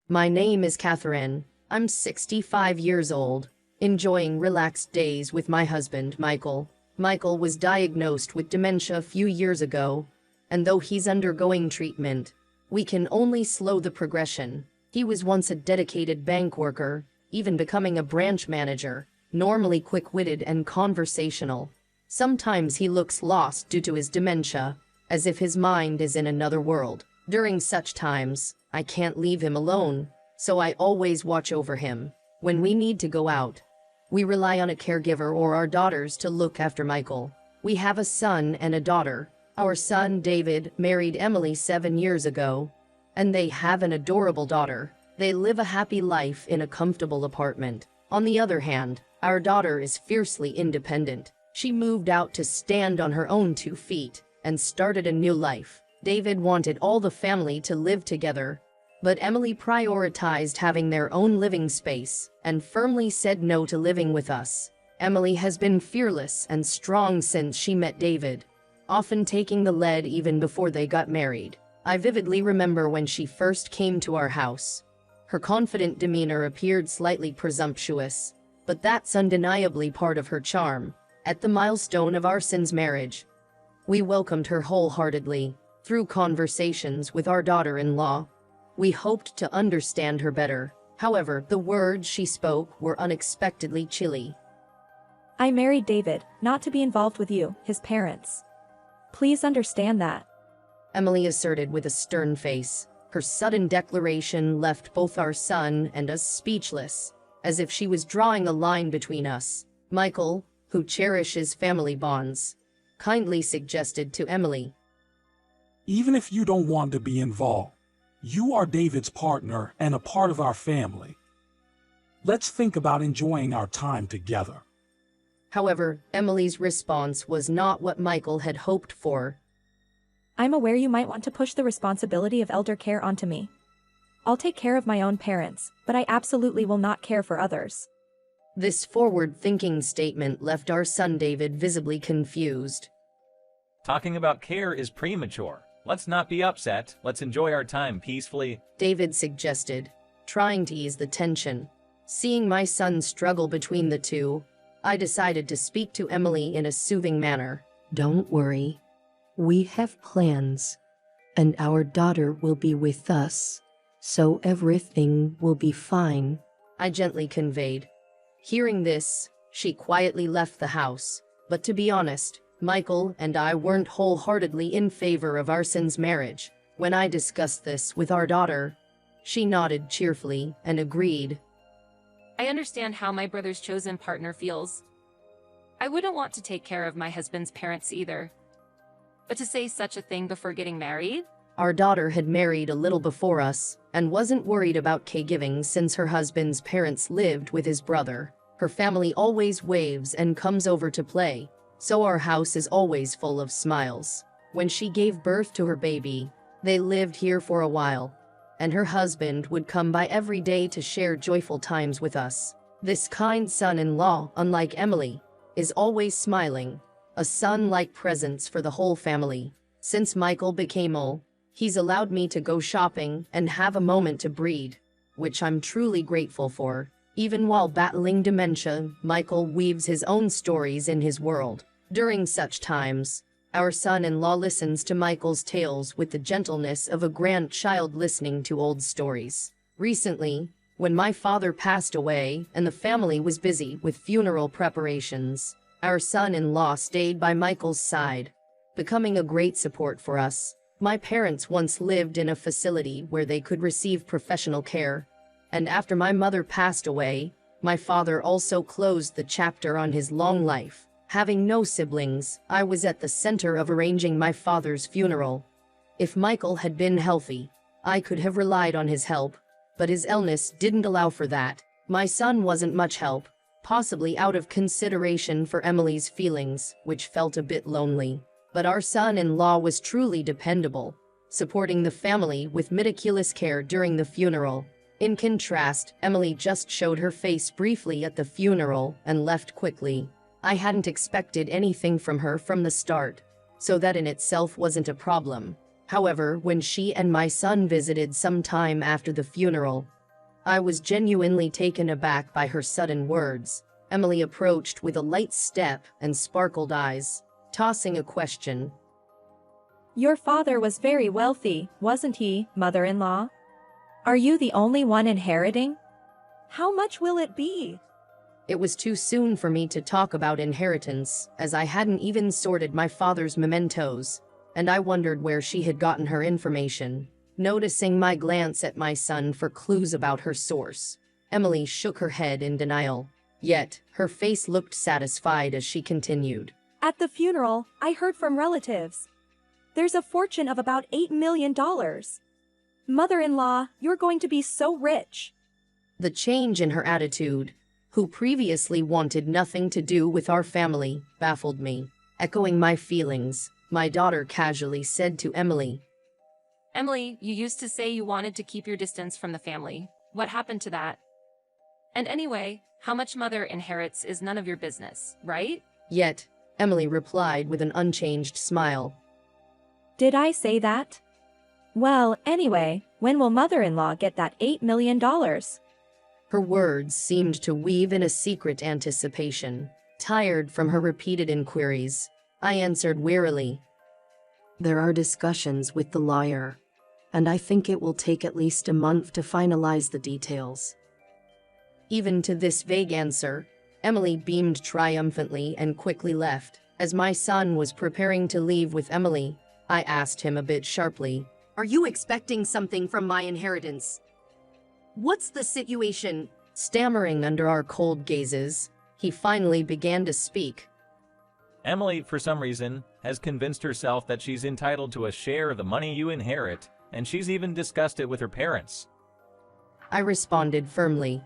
My name is Catherine. I'm 65 years old, enjoying relaxed days with my husband, Michael. Michael was diagnosed with dementia a few years ago, and though he's undergoing treatment, we can only slow the progression. He was once a dedicated bank worker, even becoming a branch manager, normally quick-witted and conversational. Sometimes he looks lost due to his dementia, as if his mind is in another world. During such times, I can't leave him alone, so I always watch over him. When we need to go out, we rely on a caregiver or our daughters to look after Michael. We have a son and a daughter. Our son, David, married Emily 7 years ago, and they have an adorable daughter. They live a happy life in a comfortable apartment. On the other hand, our daughter is fiercely independent. She moved out to stand on her own 2 feet and started a new life. David wanted all the family to live together, but Emily prioritized having their own living space and firmly said no to living with us. Emily has been fearless and strong since she met David, often taking the lead even before they got married. I vividly remember when she first came to our house. Her confident demeanor appeared slightly presumptuous, but that's undeniably part of her charm. At the milestone of our son's marriage, we welcomed her wholeheartedly. Through conversations with our daughter-in-law, we hoped to understand her better. However, the words she spoke were unexpectedly chilly. I married David, not to be involved with you, his parents. Please understand that. Emily asserted with a stern face. Her sudden declaration left both our son and us speechless, as if she was drawing a line between us. Michael, who cherishes family bonds, kindly suggested to Emily, even if you don't want to be involved, you are David's partner and a part of our family. Let's think about enjoying our time together. However, Emily's response was not what Michael had hoped for. I'm aware you might want to push the responsibility of elder care onto me. I'll take care of my own parents, but I absolutely will not care for others. This forward-thinking statement left our son David visibly confused. Talking about care is premature. Let's not be upset. Let's enjoy our time peacefully, David suggested, trying to ease the tension. Seeing my son struggle between the two, I decided to speak to Emily in a soothing manner. Don't worry. We have plans, and our daughter will be with us, so everything will be fine, I gently conveyed. Hearing this, she quietly left the house. But to be honest, Michael and I weren't wholeheartedly in favor of our son's marriage. When I discussed this with our daughter, she nodded cheerfully and agreed. I understand how my brother's chosen partner feels. I wouldn't want to take care of my husband's parents either. But to say such a thing before getting married? Our daughter had married a little before us and wasn't worried about caregiving since her husband's parents lived with his brother. Her family always waves and comes over to play, so our house is always full of smiles. When she gave birth to her baby, they lived here for a while, and her husband would come by every day to share joyful times with us. This kind son-in-law, unlike Emily, is always smiling, a son-like presence for the whole family. Since Michael became ill, he's allowed me to go shopping and have a moment to breathe, which I'm truly grateful for. Even while battling dementia, Michael weaves his own stories in his world. During such times, our son-in-law listens to Michael's tales with the gentleness of a grandchild listening to old stories. Recently, when my father passed away and the family was busy with funeral preparations, our son-in-law stayed by Michael's side, becoming a great support for us. My parents once lived in a facility where they could receive professional care, and after my mother passed away, my father also closed the chapter on his long life. Having no siblings, I was at the center of arranging my father's funeral. If Michael had been healthy, I could have relied on his help, but his illness didn't allow for that. My son wasn't much help, possibly out of consideration for Emily's feelings, which felt a bit lonely. But our son-in-law was truly dependable, supporting the family with meticulous care during the funeral. In contrast, Emily just showed her face briefly at the funeral and left quickly. I hadn't expected anything from her from the start, so that in itself wasn't a problem. However, when she and my son visited some time after the funeral, I was genuinely taken aback by her sudden words. Emily approached with a light step and sparkled eyes, tossing a question. Your father was very wealthy, wasn't he, mother-in-law? Are you the only one inheriting? How much will it be? It was too soon for me to talk about inheritance, as I hadn't even sorted my father's mementos, and I wondered where she had gotten her information. Noticing my glance at my son for clues about her source, Emily shook her head in denial. Yet, her face looked satisfied as she continued. At the funeral, I heard from relatives. There's a fortune of about $8 million. Mother-in-law, you're going to be so rich. The change in her attitude, who previously wanted nothing to do with our family, baffled me. Echoing my feelings, my daughter casually said to Emily, Emily, you used to say you wanted to keep your distance from the family. What happened to that? And anyway, how much mother inherits is none of your business, right? Yet, Emily replied with an unchanged smile. Did I say that? Well, anyway, when will mother-in-law get that $8 million? Her words seemed to weave in a secret anticipation. Tired from her repeated inquiries, I answered wearily. There are discussions with the lawyer, and I think it will take at least a month to finalize the details. Even to this vague answer, Emily beamed triumphantly and quickly left. As my son was preparing to leave with Emily, I asked him a bit sharply, Are you expecting something from my inheritance? What's the situation? Stammering under our cold gazes, he finally began to speak. Emily, for some reason, has convinced herself that she's entitled to a share of the money you inherit, and she's even discussed it with her parents. I responded firmly.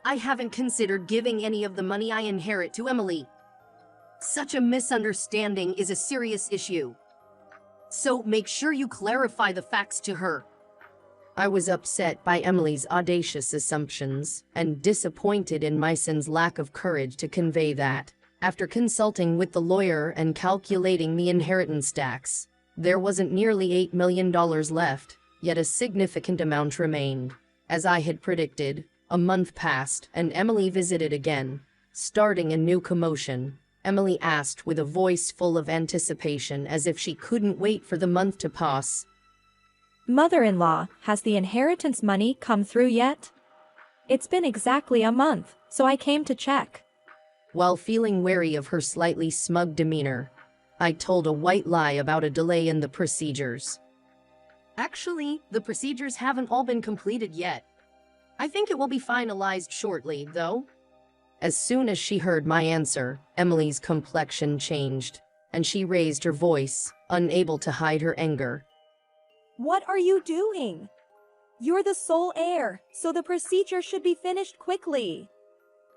I haven't considered giving any of the money I inherit to Emily. Such a misunderstanding is a serious issue. So make sure you clarify the facts to her. I was upset by Emily's audacious assumptions and disappointed in my son's lack of courage to convey that. After consulting with the lawyer and calculating the inheritance tax, there wasn't nearly $8 million left, yet a significant amount remained. As I had predicted, a month passed and Emily visited again. Starting a new commotion, Emily asked with a voice full of anticipation as if she couldn't wait for the month to pass. Mother-in-law, has the inheritance money come through yet? It's been exactly a month, so I came to check. While feeling wary of her slightly smug demeanor, I told a white lie about a delay in the procedures. Actually, the procedures haven't all been completed yet. I think it will be finalized shortly, though. As soon as she heard my answer, Emily's complexion changed, and she raised her voice, unable to hide her anger. What are you doing? You're the sole heir, so the procedure should be finished quickly.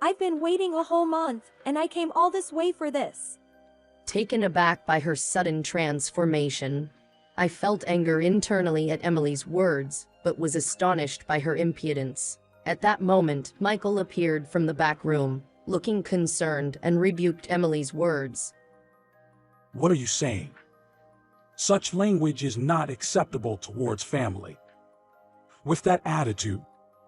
I've been waiting a whole month, and I came all this way for this. Taken aback by her sudden transformation, I felt anger internally at Emily's words, but was astonished by her impudence. At that moment, Michael appeared from the back room, looking concerned, and rebuked Emily's words. What are you saying? Such language is not acceptable towards family. With that attitude,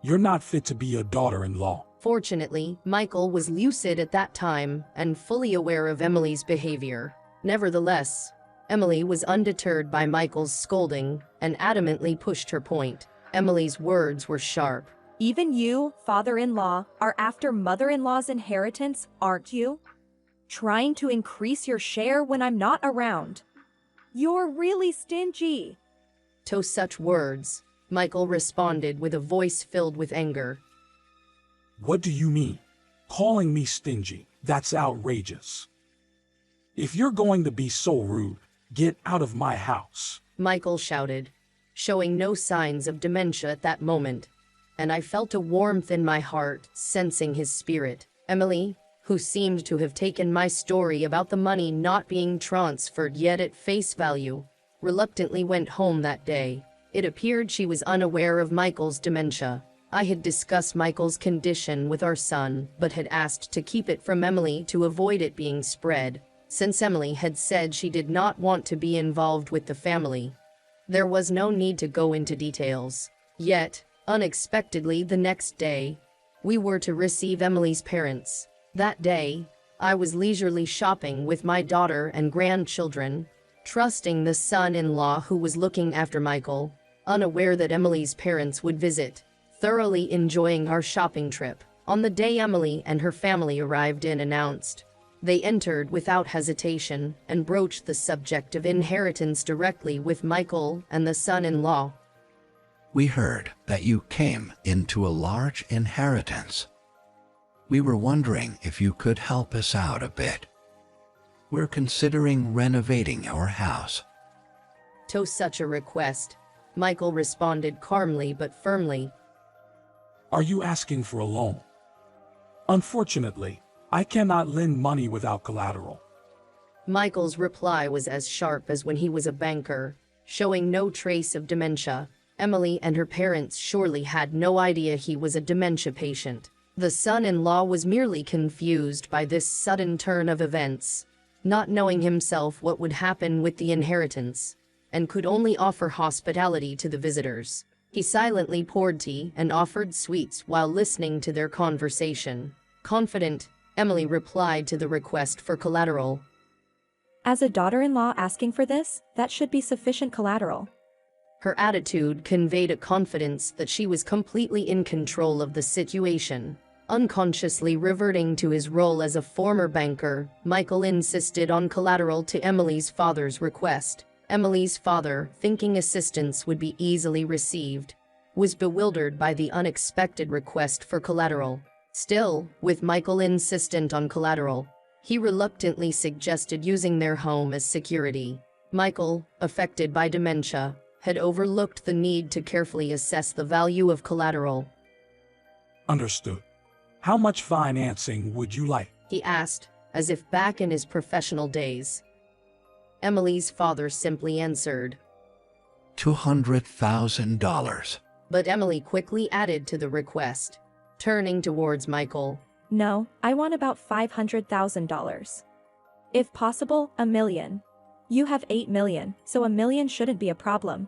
you're not fit to be a daughter-in-law. Fortunately, Michael was lucid at that time and fully aware of Emily's behavior. Nevertheless, Emily was undeterred by Michael's scolding and adamantly pushed her point. Emily's words were sharp. Even you, father-in-law, are after mother-in-law's inheritance, aren't you? Trying to increase your share when I'm not around. You're really stingy. To such words, Michael responded with a voice filled with anger. What do you mean? Calling me stingy? That's outrageous. If you're going to be so rude, get out of my house. Michael shouted, showing no signs of dementia at that moment, and I felt a warmth in my heart, sensing his spirit. Emily, who seemed to have taken my story about the money not being transferred yet at face value, reluctantly went home that day. It appeared she was unaware of Michael's dementia. I had discussed Michael's condition with our son, but had asked to keep it from Emily to avoid it being spread, since Emily had said she did not want to be involved with the family. There was no need to go into details. Yet, Unexpectedly, the next day, we were to receive Emily's parents. That day, I was leisurely shopping with my daughter and grandchildren, trusting the son-in-law who was looking after Michael, unaware that Emily's parents would visit, thoroughly enjoying our shopping trip. On the day Emily and her family arrived and announced, they entered without hesitation and broached the subject of inheritance directly with Michael and the son-in-law. We heard that you came into a large inheritance. We were wondering if you could help us out a bit. We're considering renovating our house. To such a request, Michael responded calmly but firmly. Are you asking for a loan? Unfortunately, I cannot lend money without collateral. Michael's reply was as sharp as when he was a banker, showing no trace of dementia. Emily and her parents surely had no idea he was a dementia patient. The son-in-law was merely confused by this sudden turn of events, not knowing himself what would happen with the inheritance, and could only offer hospitality to the visitors. He silently poured tea and offered sweets while listening to their conversation. Confident, Emily replied to the request for collateral. As a daughter-in-law asking for this, that should be sufficient collateral. Her attitude conveyed a confidence that she was completely in control of the situation. Unconsciously reverting to his role as a former banker, Michael insisted on collateral to Emily's father's request. Emily's father, thinking assistance would be easily received, was bewildered by the unexpected request for collateral. Still, with Michael insistent on collateral, he reluctantly suggested using their home as security. Michael, affected by dementia, had overlooked the need to carefully assess the value of collateral. Understood. How much financing would you like? He asked, as if back in his professional days. Emily's father simply answered, $200,000. But Emily quickly added to the request, turning towards Michael. No, I want about $500,000. If possible, $1 million. You have $8 million, so $1 million shouldn't be a problem,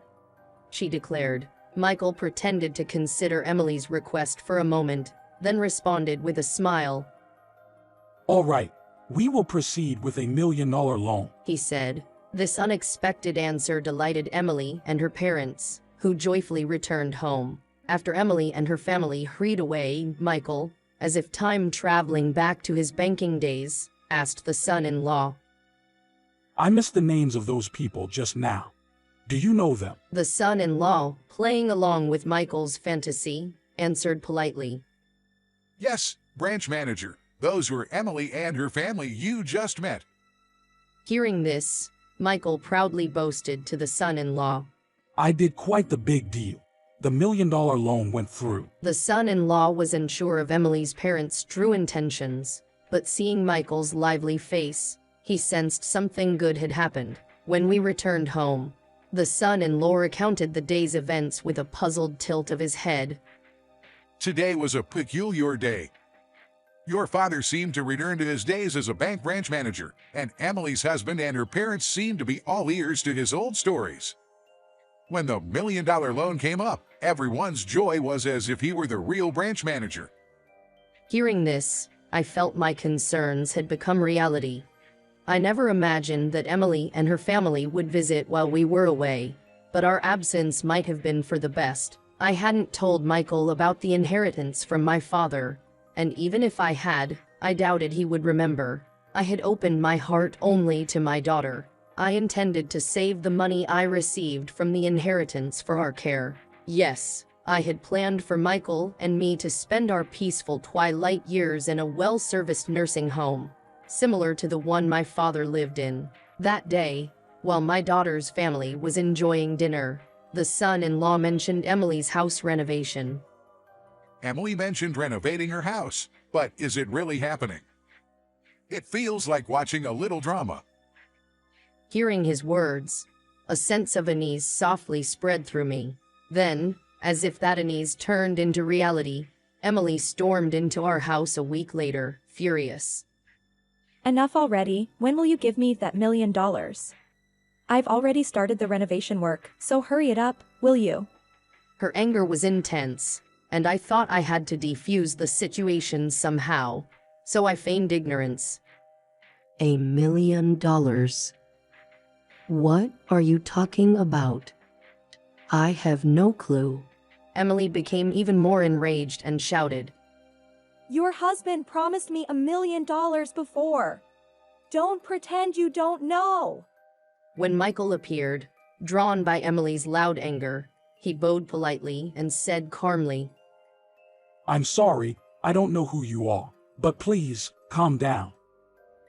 she declared. Michael pretended to consider Emily's request for a moment, then responded with a smile. All right, we will proceed with $1 million loan, he said. This unexpected answer delighted Emily and her parents, who joyfully returned home. After Emily and her family hurried away, Michael, as if time traveling back to his banking days, asked the son-in-law. I missed the names of those people just now. Do you know them? The son-in-law, playing along with Michael's fantasy, answered politely. Yes, branch manager. Those were Emily and her family you just met. Hearing this, Michael proudly boasted to the son-in-law. I did quite the big deal. The $1 million loan went through. The son-in-law was unsure of Emily's parents' true intentions, but seeing Michael's lively face, he sensed something good had happened. When we returned home, the son-in-law recounted the day's events with a puzzled tilt of his head. Today was a peculiar day. Your father seemed to return to his days as a bank branch manager, and Emily's husband and her parents seemed to be all ears to his old stories. When the $1 million loan came up, everyone's joy was as if he were the real branch manager. Hearing this, I felt my concerns had become reality. I never imagined that Emily and her family would visit while we were away, but our absence might have been for the best. I hadn't told Michael about the inheritance from my father, and even if I had, I doubted he would remember. I had opened my heart only to my daughter. I intended to save the money I received from the inheritance for our care. Yes, I had planned for Michael and me to spend our peaceful twilight years in a well-serviced nursing home, similar to the one my father lived in. That day, while my daughter's family was enjoying dinner, the son-in-law mentioned Emily's house renovation. Emily mentioned renovating her house, but is it really happening? It feels like watching a little drama. Hearing his words, a sense of unease softly spread through me. Then, as if that unease turned into reality, Emily stormed into our house a week later, furious. Enough already, when will you give me that $1 million? I've already started the renovation work, so hurry it up, will you? Her anger was intense, and I thought I had to defuse the situation somehow, so I feigned ignorance. $1 million? What are you talking about? I have no clue. Emily became even more enraged and shouted. Your husband promised me $1 million before. Don't pretend you don't know. When Michael appeared, drawn by Emily's loud anger, he bowed politely and said calmly, I'm sorry, I don't know who you are, but please, calm down.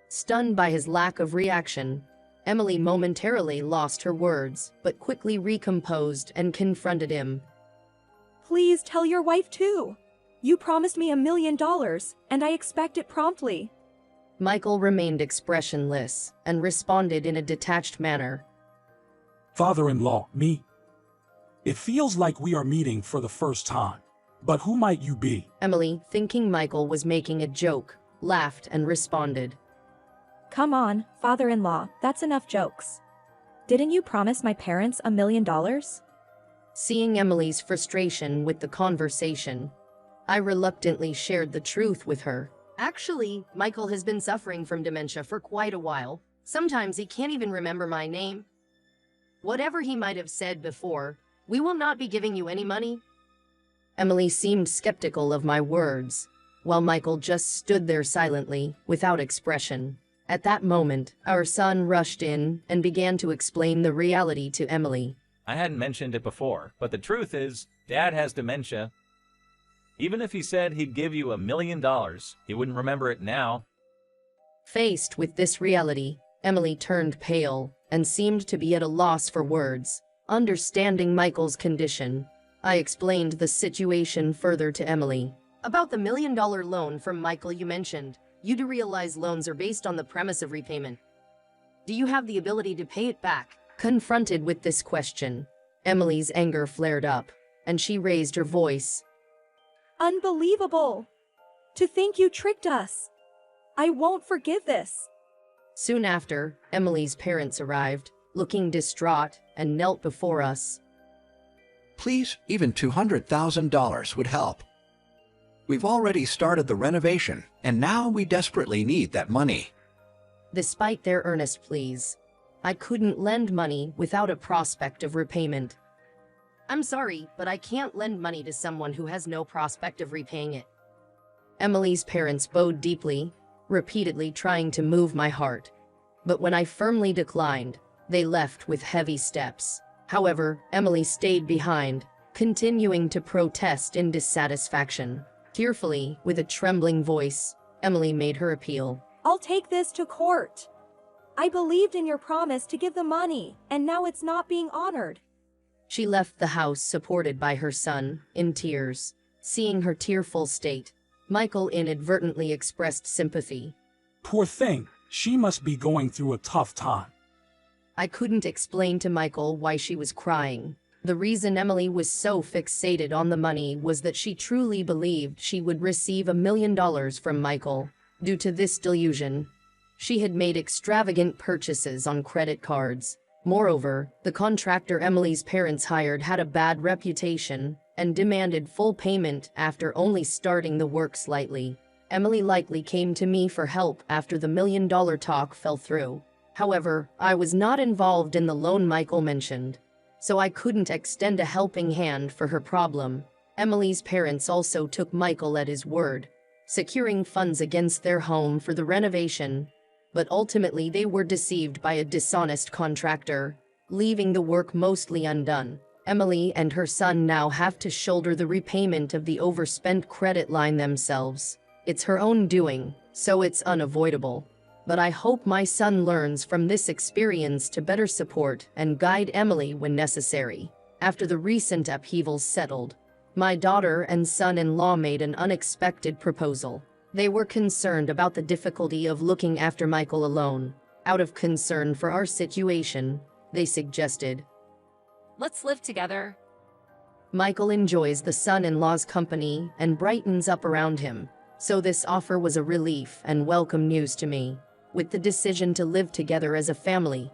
Stunned by his lack of reaction, Emily momentarily lost her words, but quickly recomposed and confronted him. Please tell your wife too. You promised me $1 million, and I expect it promptly. Michael remained expressionless and responded in a detached manner. Father-in-law, me? It feels like we are meeting for the first time, but who might you be? Emily, thinking Michael was making a joke, laughed and responded. Come on, father-in-law, that's enough jokes. Didn't you promise my parents $1 million? Seeing Emily's frustration with the conversation, I reluctantly shared the truth with her. Actually, Michael has been suffering from dementia for quite a while. Sometimes he can't even remember my name. Whatever he might have said before, we will not be giving you any money. Emily seemed skeptical of my words, while Michael just stood there silently, without expression. At that moment, our son rushed in and began to explain the reality to Emily. I hadn't mentioned it before, but the truth is, Dad has dementia. Even if he said he'd give you $1 million, he wouldn't remember it now. Faced with this reality, Emily turned pale and seemed to be at a loss for words. Understanding Michael's condition, I explained the situation further to Emily. About the $1 million loan from Michael you mentioned, you do realize loans are based on the premise of repayment. Do you have the ability to pay it back? Confronted with this question, Emily's anger flared up, and she raised her voice. Unbelievable! To think you tricked us! I won't forgive this! Soon after, Emily's parents arrived, looking distraught, and knelt before us. Please, even $200,000 would help. We've already started the renovation, and now we desperately need that money. Despite their earnest pleas, I couldn't lend money without a prospect of repayment. I'm sorry, but I can't lend money to someone who has no prospect of repaying it. Emily's parents bowed deeply, repeatedly trying to move my heart. But when I firmly declined, they left with heavy steps. However, Emily stayed behind, continuing to protest in dissatisfaction. Tearfully, with a trembling voice, Emily made her appeal. I'll take this to court. I believed in your promise to give the money, and now it's not being honored. She left the house supported by her son, in tears. Seeing her tearful state, Michael inadvertently expressed sympathy. Poor thing, she must be going through a tough time. I couldn't explain to Michael why she was crying. The reason Emily was so fixated on the money was that she truly believed she would receive $1 million from Michael. Due to this delusion, she had made extravagant purchases on credit cards. Moreover, the contractor Emily's parents hired had a bad reputation and demanded full payment after only starting the work slightly. Emily likely came to me for help after the $1 million talk fell through. However, I was not involved in the loan Michael mentioned, so I couldn't extend a helping hand for her problem. Emily's parents also took Michael at his word, securing funds against their home for the renovation, but ultimately they were deceived by a dishonest contractor, leaving the work mostly undone. Emily and her son now have to shoulder the repayment of the overspent credit line themselves. It's her own doing, so it's unavoidable. But I hope my son learns from this experience to better support and guide Emily when necessary. After the recent upheavals settled, my daughter and son-in-law made an unexpected proposal. They were concerned about the difficulty of looking after Michael alone. Out of concern for our situation, they suggested, Let's live together. Michael enjoys the son-in-law's company and brightens up around him, so this offer was a relief and welcome news to me. With the decision to live together as a family,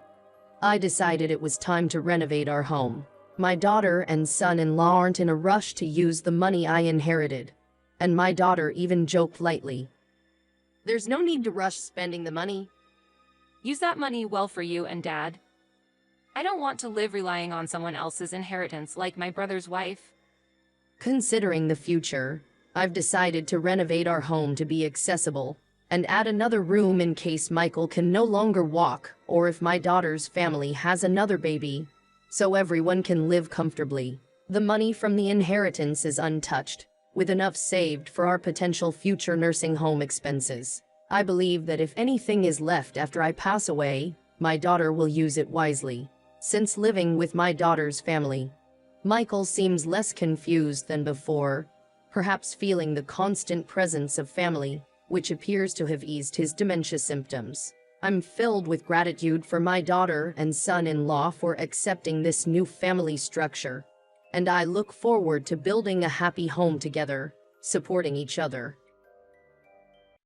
I decided it was time to renovate our home. My daughter and son-in-law aren't in a rush to use the money I inherited. And my daughter even joked lightly. There's no need to rush spending the money. Use that money well for you and Dad. I don't want to live relying on someone else's inheritance like my brother's wife. Considering the future, I've decided to renovate our home to be accessible and add another room in case Michael can no longer walk or if my daughter's family has another baby, so everyone can live comfortably. The money from the inheritance is untouched, with enough saved for our potential future nursing home expenses. I believe that if anything is left after I pass away, my daughter will use it wisely. Since living with my daughter's family, Michael seems less confused than before, perhaps feeling the constant presence of family, which appears to have eased his dementia symptoms. I'm filled with gratitude for my daughter and son-in-law for accepting this new family structure, and I look forward to building a happy home together, supporting each other.